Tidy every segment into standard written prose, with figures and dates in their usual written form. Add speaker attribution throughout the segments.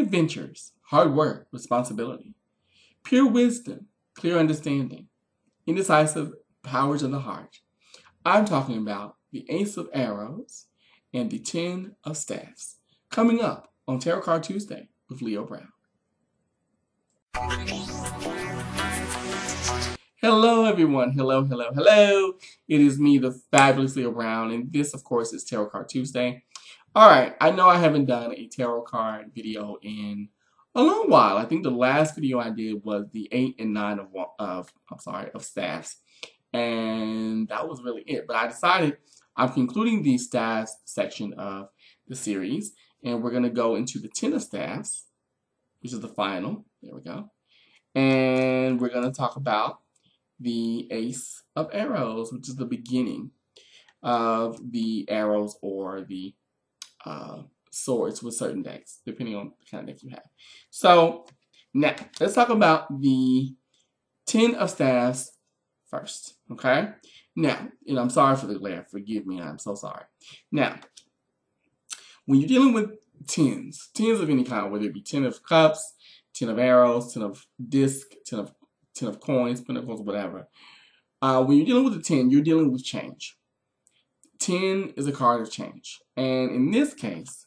Speaker 1: adventures, hard work, responsibility. Pure wisdom, clear understanding, indecisive powers of the heart. I'm talking about the Ace of Arrows and the Ten of Staves. Coming up on Tarot Card Tuesday with Leo Brown. Hello everyone, hello. It is me, the fabulous Leo Brown, and this of course is Tarot Card Tuesday. Alright, I know I haven't done a tarot card video in a long while. I think the last video I did was the 8 and 9 of staves. And that was really it. But I decided I'm concluding the staves section of the series. And we're going to go into the 10 of staves, which is the final. There we go. And we're going to talk about the Ace of Arrows, which is the beginning of the arrows or the swords with certain decks, depending on the kind of deck you have. So now let's talk about the 10 of staves first. Okay. Now, and I'm sorry for the glare. Forgive me. I'm so sorry. Now, when you're dealing with tens of any kind, whether it be 10 of cups, 10 of arrows, 10 of disc, 10 of coins, pentacles, whatever. When you're dealing with a 10, you're dealing with change. 10 is a card of change. And in this case,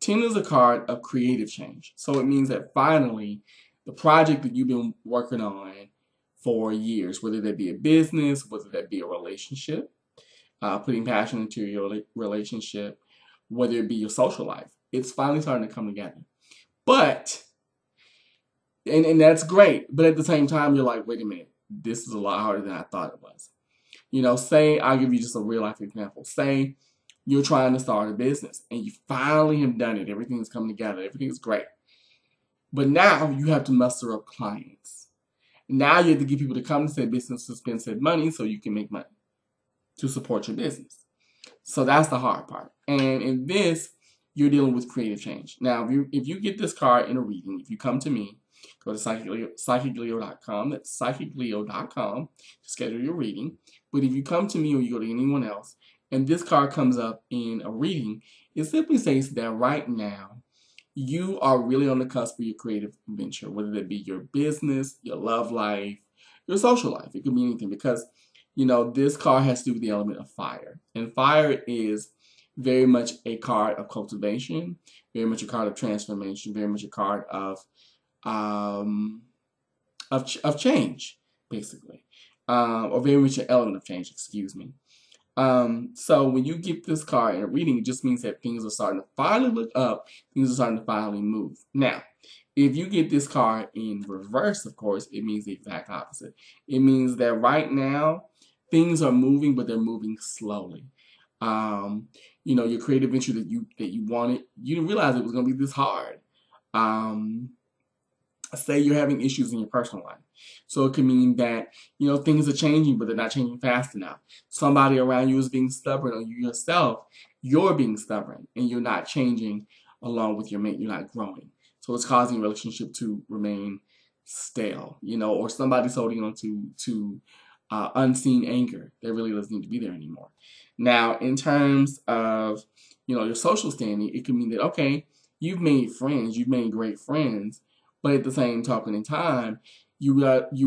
Speaker 1: 10 is a card of creative change. So it means that finally, the project that you've been working on for years, whether that be a business, whether that be a relationship, putting passion into your relationship, whether it be your social life, it's finally starting to come together. But, and that's great, but at the same time, you're like, wait a minute, this is a lot harder than I thought it was. You know, say, I'll give you just a real life example. Say you're trying to start a business and you finally have done it. Everything's coming together. Everything's great. But now you have to muster up clients. Now you have to get people to come to said business to spend said money so you can make money to support your business. So that's the hard part. And in this, you're dealing with creative change. Now, if you get this card in a reading, if you come to me, go to psychicleo.com. That's psychicleo.com to schedule your reading. But if you come to me or you go to anyone else, and this card comes up in a reading, it simply says that right now, you are really on the cusp of your creative venture, whether that be your business, your love life, your social life. It could be anything because, you know, this card has to do with the element of fire. And fire is very much a card of cultivation, very much a card of transformation, very much a card of change, basically, or very much an element of change, excuse me. So when you get this card in a reading, it just means that things are starting to finally look up, things are starting to finally move. Now, if you get this card in reverse, of course, it means the exact opposite. It means that right now, things are moving, but they're moving slowly. You know, your creative venture that you wanted, you didn't realize it was going to be this hard. Say you're having issues in your personal life. So it could mean that, you know, things are changing, but they're not changing fast enough. Somebody around you is being stubborn, or you yourself, you're being stubborn, and you're not changing along with your mate. You're not growing. So it's causing your relationship to remain stale, you know, or somebody's holding on to unseen anger that really doesn't need to be there anymore. Now, in terms of, you know, your social standing, it could mean that, okay, you've made friends, you've made great friends, but at the same token in time, you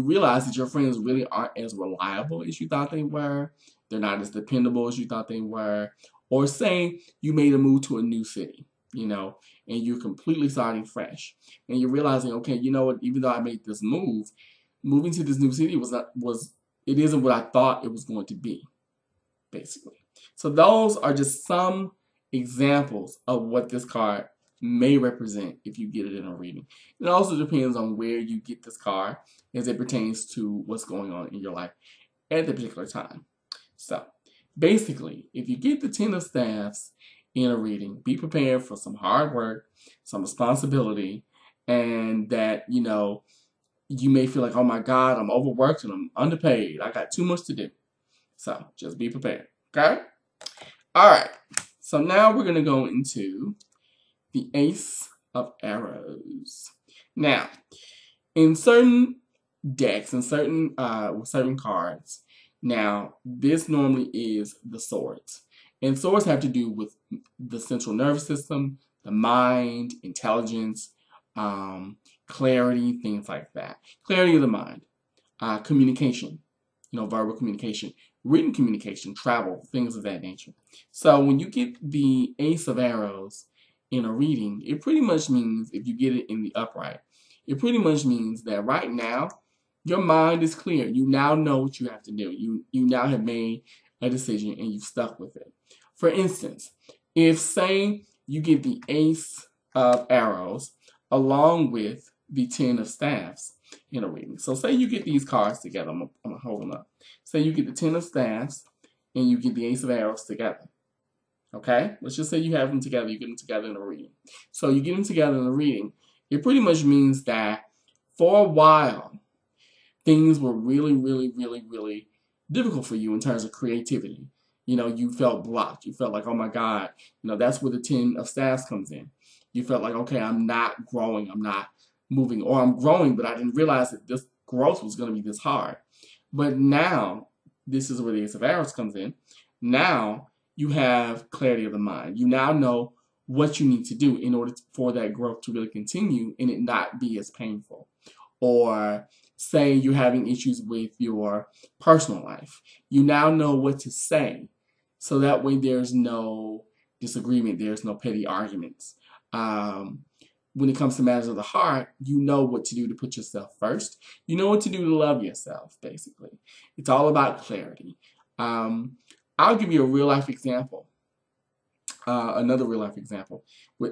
Speaker 1: realize that your friends really aren't as reliable as you thought they were. They're not as dependable as you thought they were. Or say you made a move to a new city, you know, and you're completely starting fresh. And you're realizing, okay, you know what, even though I made this move, moving to this new city it isn't what I thought it was going to be, basically. So those are just some examples of what this card may represent if you get it in a reading. It also depends on where you get this card as it pertains to what's going on in your life at the particular time. So basically, if you get the 10 of staves in a reading, be prepared for some hard work, some responsibility, and that, you know, you may feel like, oh my God, I'm overworked and I'm underpaid. I got too much to do. So just be prepared. Okay? All right. So now we're going to go into the Ace of Arrows. Now, in certain decks and certain cards, now this normally is the swords. And swords have to do with the central nervous system, the mind, intelligence, clarity, things like that. Clarity of the mind, communication, verbal communication, written communication, travel, things of that nature. So when you get the Ace of Arrows in a reading, it pretty much means, if you get it in the upright, it pretty much means that right now, your mind is clear. You now know what you have to do. You now have made a decision and you've stuck with it. For instance, if, say, you get the Ace of Arrows along with the Ten of Staves in a reading. So say you get these cards together. I'm going to hold them up. Say you get the Ten of Staves and you get the Ace of Arrows together. Okay? Let's just say you have them together. You get them together in a reading. So you get them together in a reading. It pretty much means that for a while, things were really, really, really, really difficult for you in terms of creativity. You felt blocked. You felt like, oh my God, that's where the Ten of Staves comes in. You felt like, okay, I'm not growing, I'm not moving, or I'm growing, but I didn't realize that this growth was going to be this hard. But now, this is where the Ace of Arrows comes in. Now, you have clarity of the mind. You now know what you need to do in order for that growth to really continue and it not be as painful. Or say you're having issues with your personal life. You now know what to say. So that way there's no disagreement, there's no petty arguments. When it comes to matters of the heart, you know what to do to put yourself first. You know what to do to love yourself, basically. It's all about clarity. I'll give you a real life example. Another real life example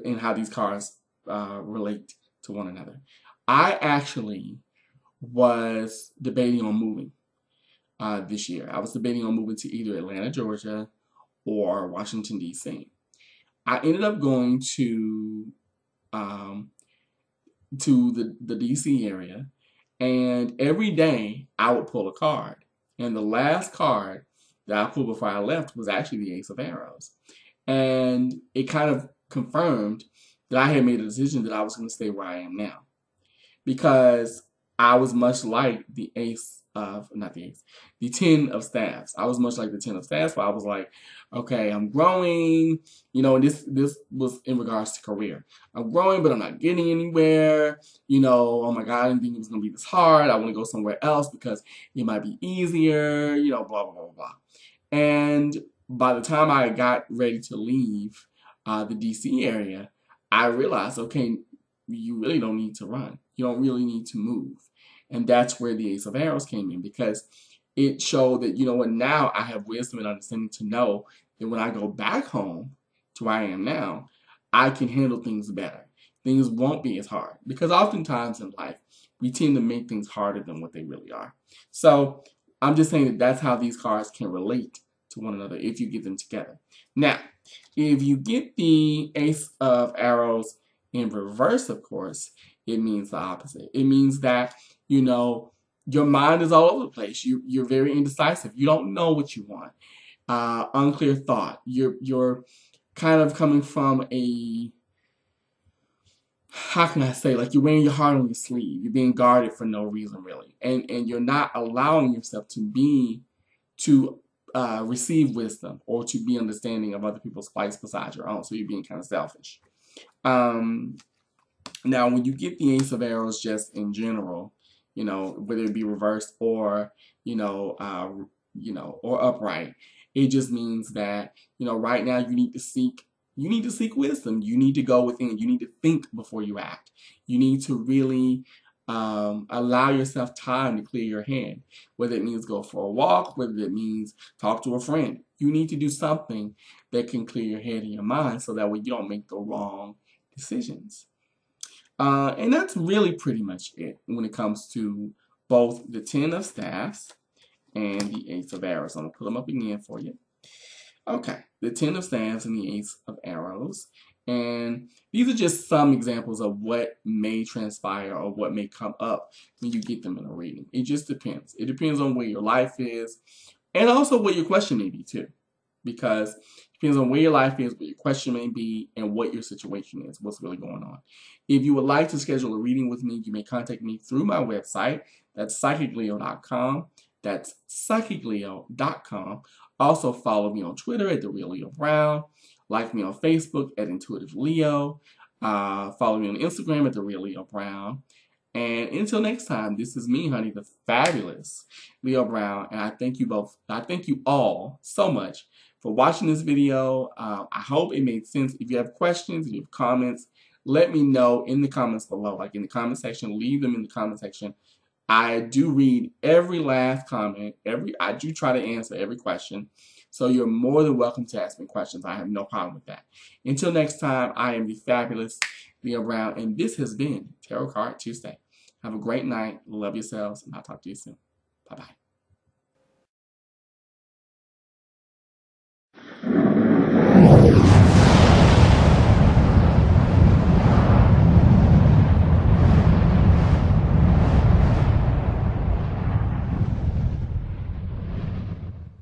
Speaker 1: in how these cards relate to one another. I actually was debating on moving this year. I was debating on moving to either Atlanta, Georgia, or Washington, D.C. I ended up going to the D.C. area, and every day I would pull a card. And the last card that I pulled before I left was actually the Ace of Arrows. And it kind of confirmed that I had made a decision that I was going to stay where I am now. Because I was much like the Ten of Staves. I was much like the Ten of Staves, where I was like, okay, I'm growing, and this was in regards to career. I'm growing, but I'm not getting anywhere, oh my God, I didn't think it was going to be this hard. I want to go somewhere else because it might be easier, blah, blah, blah, blah. And by the time I got ready to leave the DC area, I realized, okay, you really don't need to run. You don't really need to move. And that's where the Ace of Arrows came in, because it showed that, now I have wisdom and understanding to know that when I go back home to where I am now, I can handle things better. Things won't be as hard, because oftentimes in life, we tend to make things harder than what they really are. So I'm just saying that that's how these cards can relate to one another if you get them together. Now, if you get the Ace of Arrows in reverse, of course, it means the opposite. It means that, your mind is all over the place. You're very indecisive. You don't know what you want. Unclear thought. You're kind of coming from a, how can I say, like you're wearing your heart on your sleeve. You're being guarded for no reason, really. And you're not allowing yourself to receive wisdom or to be understanding of other people's plights besides your own. So you're being kind of selfish. Now, when you get the Ace of Arrows just in general, whether it be reversed or, or upright, it just means that, right now you need to seek wisdom. You need to go within. You need to think before you act. You need to really allow yourself time to clear your head, whether it means go for a walk, whether it means talk to a friend. You need to do something that can clear your head and your mind so that way you don't make the wrong decisions. And that's really pretty much it when it comes to both the Ten of Staves and the Ace of Arrows. I'm going to put them up again for you. Okay, the Ten of Staves and the Ace of Arrows. And these are just some examples of what may transpire or what may come up when you get them in a reading. It just depends. It depends on where your life is and also what your question may be too. Because it depends on where your life is, what your question may be, and what your situation is, what's really going on. If you would like to schedule a reading with me, you may contact me through my website. That's psychicleo.com. That's psychicleo.com. Also follow me on Twitter at The Real Leo Brown. Like me on Facebook at Intuitive Leo. Follow me on Instagram at The Real Leo Brown. And until next time, this is me, honey, the fabulous Leo Brown. And I thank you both. I thank you all so much for watching this video. I hope it made sense. If you have questions, if you have comments, let me know in the comments below. Like in the comment section, leave them in the comment section. I do read every last comment. I do try to answer every question. So you're more than welcome to ask me questions. I have no problem with that. Until next time, I am the fabulous Leo Brown, and this has been Tarot Card Tuesday. Have a great night. Love yourselves, and I'll talk to you soon. Bye-bye.